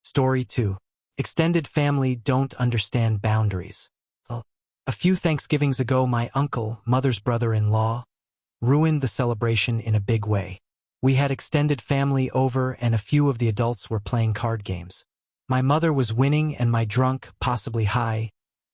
Story 2. Extended family don't understand boundaries. A few Thanksgivings ago, my uncle, mother's brother-in-law, ruined the celebration in a big way. We had extended family over and a few of the adults were playing card games. My mother was winning and my drunk, possibly high,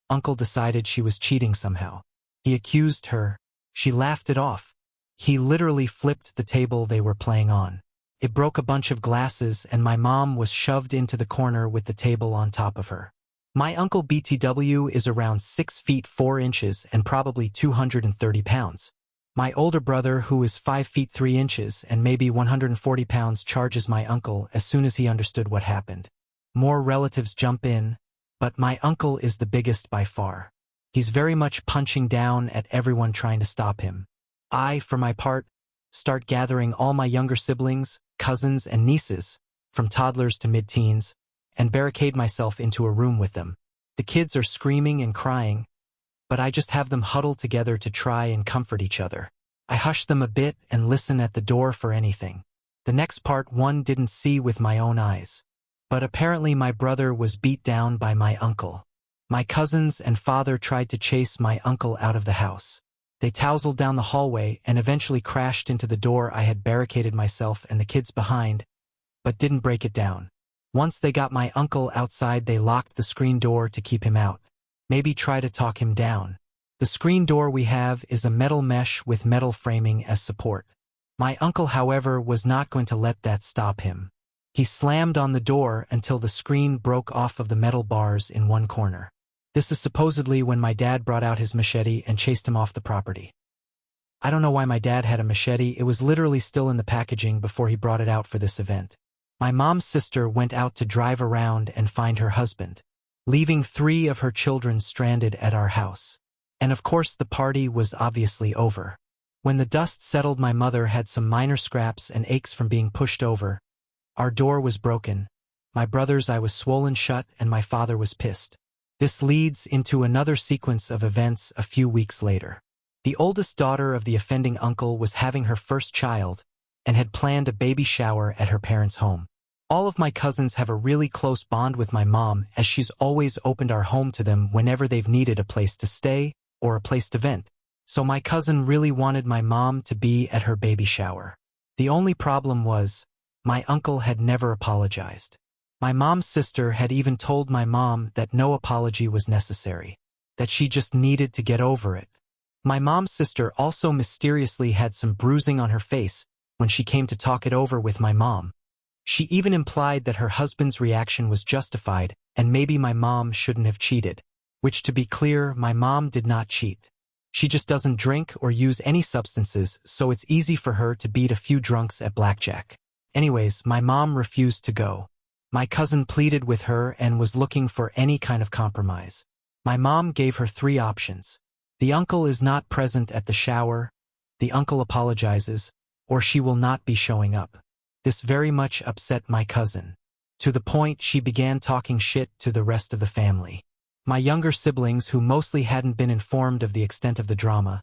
uncle decided she was cheating somehow. He accused her. She laughed it off. He literally flipped the table they were playing on. It broke a bunch of glasses and my mom was shoved into the corner with the table on top of her. My uncle BTW is around 6 feet 4 inches and probably 230 pounds. My older brother, who is 5 feet 3 inches and maybe 140 pounds, charges my uncle as soon as he understood what happened. More relatives jump in, but my uncle is the biggest by far. He's very much punching down at everyone trying to stop him. I, for my part, start gathering all my younger siblings, cousins, and nieces, from toddlers to mid-teens, and barricade myself into a room with them. The kids are screaming and crying, but I just have them huddle together to try and comfort each other. I hush them a bit and listen at the door for anything. The next part one didn't see with my own eyes. But apparently my brother was beat down by my uncle. My cousins and father tried to chase my uncle out of the house. They tousled down the hallway and eventually crashed into the door I had barricaded myself and the kids behind, but didn't break it down. Once they got my uncle outside, they locked the screen door to keep him out. Maybe try to talk him down. The screen door we have is a metal mesh with metal framing as support. My uncle, however, was not going to let that stop him. He slammed on the door until the screen broke off of the metal bars in one corner. This is supposedly when my dad brought out his machete and chased him off the property. I don't know why my dad had a machete. It was literally still in the packaging before he brought it out for this event. My mom's sister went out to drive around and find her husband, leaving 3 of her children stranded at our house. And of course the party was obviously over. When the dust settled, my mother had some minor scraps and aches from being pushed over. Our door was broken. My brother's eye was swollen shut and my father was pissed. This leads into another sequence of events a few weeks later. The oldest daughter of the offending uncle was having her first child and had planned a baby shower at her parents' home. All of my cousins have a really close bond with my mom, as she's always opened our home to them whenever they've needed a place to stay or a place to vent. So my cousin really wanted my mom to be at her baby shower. The only problem was, my uncle had never apologized. My mom's sister had even told my mom that no apology was necessary, that she just needed to get over it. My mom's sister also mysteriously had some bruising on her face when she came to talk it over with my mom. She even implied that her husband's reaction was justified and maybe my mom shouldn't have cheated, which, to be clear, my mom did not cheat. She just doesn't drink or use any substances, so it's easy for her to beat a few drunks at blackjack. Anyways, my mom refused to go. My cousin pleaded with her and was looking for any kind of compromise. My mom gave her 3 options. The uncle is not present at the shower, the uncle apologizes, or she will not be showing up. This very much upset my cousin, to the point she began talking shit to the rest of the family. My younger siblings, who mostly hadn't been informed of the extent of the drama,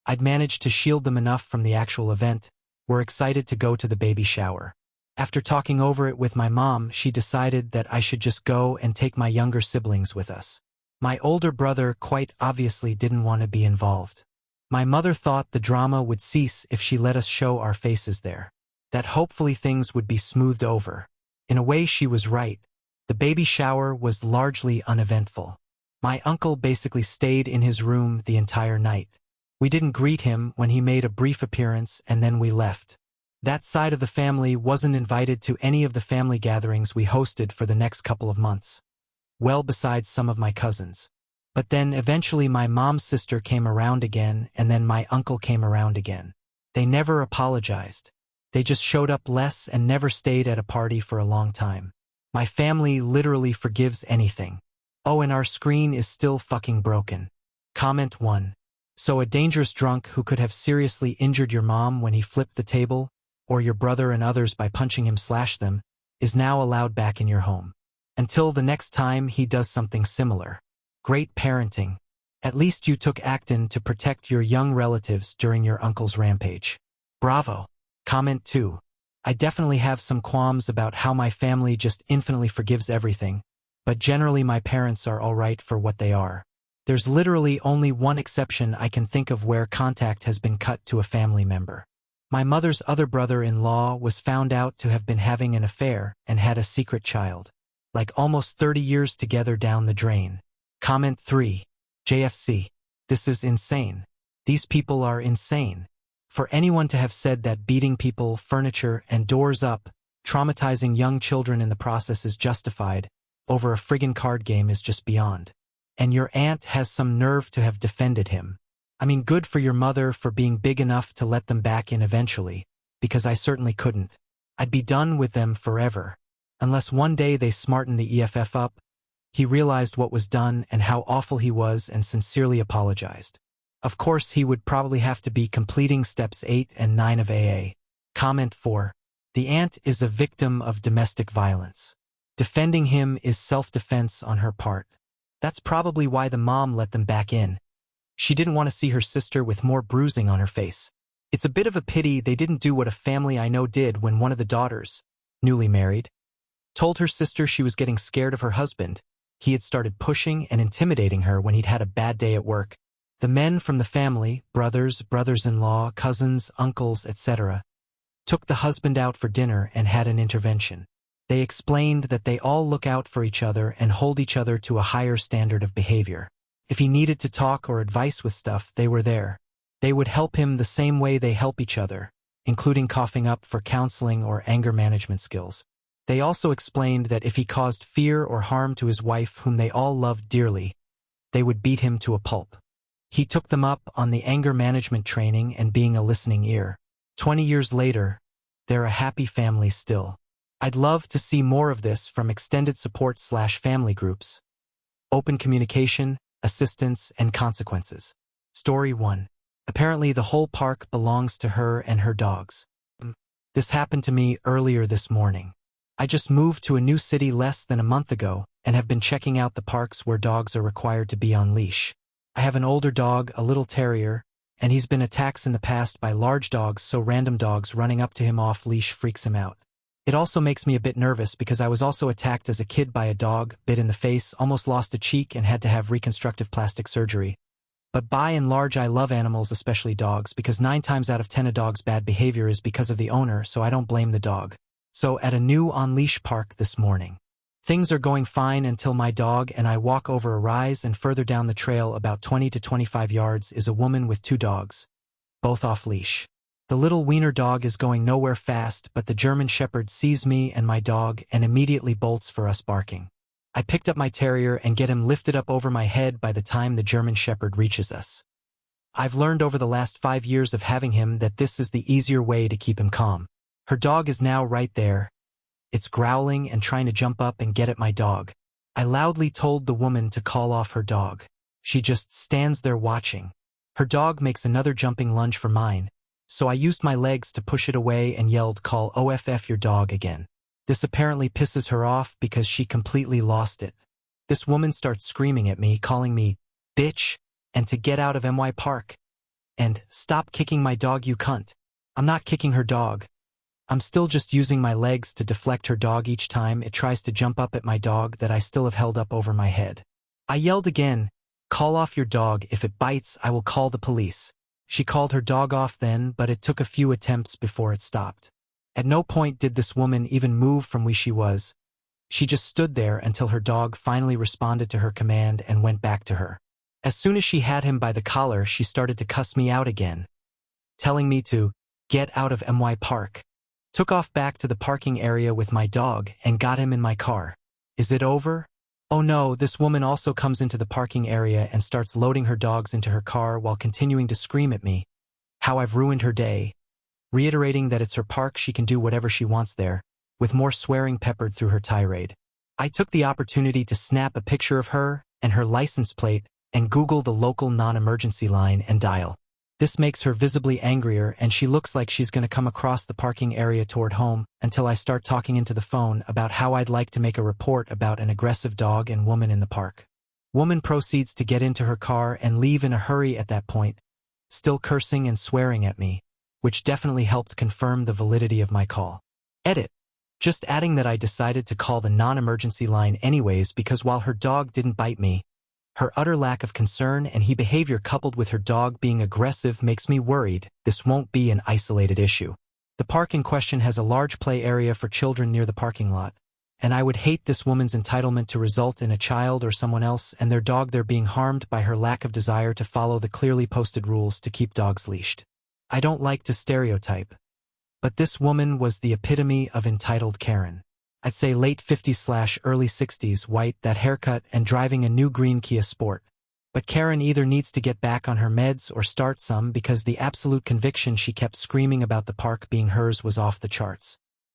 I'd managed to shield them enough from the actual event, were excited to go to the baby shower. After talking over it with my mom, she decided that I should just go and take my younger siblings with us. My older brother quite obviously didn't want to be involved. My mother thought the drama would cease if she let us show our faces there, that hopefully things would be smoothed over. In a way, she was right. The baby shower was largely uneventful. My uncle basically stayed in his room the entire night. We didn't greet him when he made a brief appearance and then we left. That side of the family wasn't invited to any of the family gatherings we hosted for the next couple of months, well besides some of my cousins. But then eventually my mom's sister came around again and then my uncle came around again. They never apologized. They just showed up less and never stayed at a party for a long time. My family literally forgives anything. Oh, and our screen is still fucking broken. Comment 1. So a dangerous drunk who could have seriously injured your mom when he flipped the table, or your brother and others by punching him / them, is now allowed back in your home. Until the next time he does something similar. Great parenting. At least you took action to protect your young relatives during your uncle's rampage. Bravo. Comment 2. I definitely have some qualms about how my family just infinitely forgives everything, but generally my parents are alright for what they are. There's literally only one exception I can think of where contact has been cut to a family member. My mother's other brother-in-law was found out to have been having an affair and had a secret child. Like almost 30 years together down the drain. Comment 3. JFC. This is insane. These people are insane. For anyone to have said that beating people, furniture, and doors up, traumatizing young children in the process is justified, over a friggin' card game is just beyond. And your aunt has some nerve to have defended him. I mean, good for your mother for being big enough to let them back in eventually, because I certainly couldn't. I'd be done with them forever. Unless one day they smarten the EFF up. He realized what was done and how awful he was and sincerely apologized. Of course, he would probably have to be completing steps 8 and 9 of AA. Comment 4. The aunt is a victim of domestic violence. Defending him is self-defense on her part. That's probably why the mom let them back in. She didn't want to see her sister with more bruising on her face. It's a bit of a pity they didn't do what a family I know did when one of the daughters, newly married, told her sister she was getting scared of her husband. He had started pushing and intimidating her when he'd had a bad day at work. The men from the family, brothers, brothers-in-law, cousins, uncles, etc., took the husband out for dinner and had an intervention. They explained that they all look out for each other and hold each other to a higher standard of behavior. If he needed to talk or advice with stuff, they were there. They would help him the same way they help each other, including coughing up for counseling or anger management skills. They also explained that if he caused fear or harm to his wife, whom they all loved dearly, they would beat him to a pulp. He took them up on the anger management training and being a listening ear. 20 years later, they're a happy family still. I'd love to see more of this from extended support/family groups. Open communication, assistance, and consequences. Story 1. Apparently the whole park belongs to her and her dogs. This happened to me earlier this morning. I just moved to a new city less than a month ago and have been checking out the parks where dogs are required to be on leash. I have an older dog, a little terrier, and he's been attacked in the past by large dogs, so random dogs running up to him off leash freaks him out. It also makes me a bit nervous because I was also attacked as a kid by a dog, bit in the face, almost lost a cheek and had to have reconstructive plastic surgery. But by and large I love animals, especially dogs, because 9 times out of 10 a dog's bad behavior is because of the owner, so I don't blame the dog. So at a new on-leash park this morning. Things are going fine until my dog and I walk over a rise, and further down the trail about 20 to 25 yards is a woman with 2 dogs, both off leash. The little wiener dog is going nowhere fast, but the German Shepherd sees me and my dog and immediately bolts for us, barking. I picked up my terrier and get him lifted up over my head by the time the German Shepherd reaches us. I've learned over the last 5 years of having him that this is the easier way to keep him calm. Her dog is now right there. It's growling and trying to jump up and get at my dog. I loudly told the woman to call off her dog. She just stands there watching. Her dog makes another jumping lunge for mine, so I used my legs to push it away and yelled, "Call OFF your dog again." This apparently pisses her off because she completely lost it. This woman starts screaming at me, calling me bitch, and to get out of MY Park. And stop kicking my dog, you cunt. I'm not kicking her dog. I'm still just using my legs to deflect her dog each time it tries to jump up at my dog that I still have held up over my head. I yelled again, "Call off your dog. If it bites, I will call the police." She called her dog off then, but it took a few attempts before it stopped. At no point did this woman even move from where she was. She just stood there until her dog finally responded to her command and went back to her. As soon as she had him by the collar, she started to cuss me out again, telling me to get out of MY Park. Took off back to the parking area with my dog and got him in my car. Is it over? Oh no, this woman also comes into the parking area and starts loading her dogs into her car while continuing to scream at me how I've ruined her day, reiterating that it's her park, she can do whatever she wants there, with more swearing peppered through her tirade. I took the opportunity to snap a picture of her and her license plate and Google the local non-emergency line and dial. This makes her visibly angrier, and she looks like she's going to come across the parking area toward home until I start talking into the phone about how I'd like to make a report about an aggressive dog and woman in the park. Woman proceeds to get into her car and leave in a hurry at that point, still cursing and swearing at me, which definitely helped confirm the validity of my call. Edit. Just adding that I decided to call the non-emergency line anyways because while her dog didn't bite me, her utter lack of concern and behavior coupled with her dog being aggressive makes me worried this won't be an isolated issue. The park in question has a large play area for children near the parking lot, and I would hate this woman's entitlement to result in a child or someone else and their dog there being harmed by her lack of desire to follow the clearly posted rules to keep dogs leashed. I don't like to stereotype, but this woman was the epitome of entitled Karen. I'd say late 50s/early 60s, white, that haircut, and driving a new green Kia Sport. But Karen either needs to get back on her meds or start some because the absolute conviction she kept screaming about the park being hers was off the charts.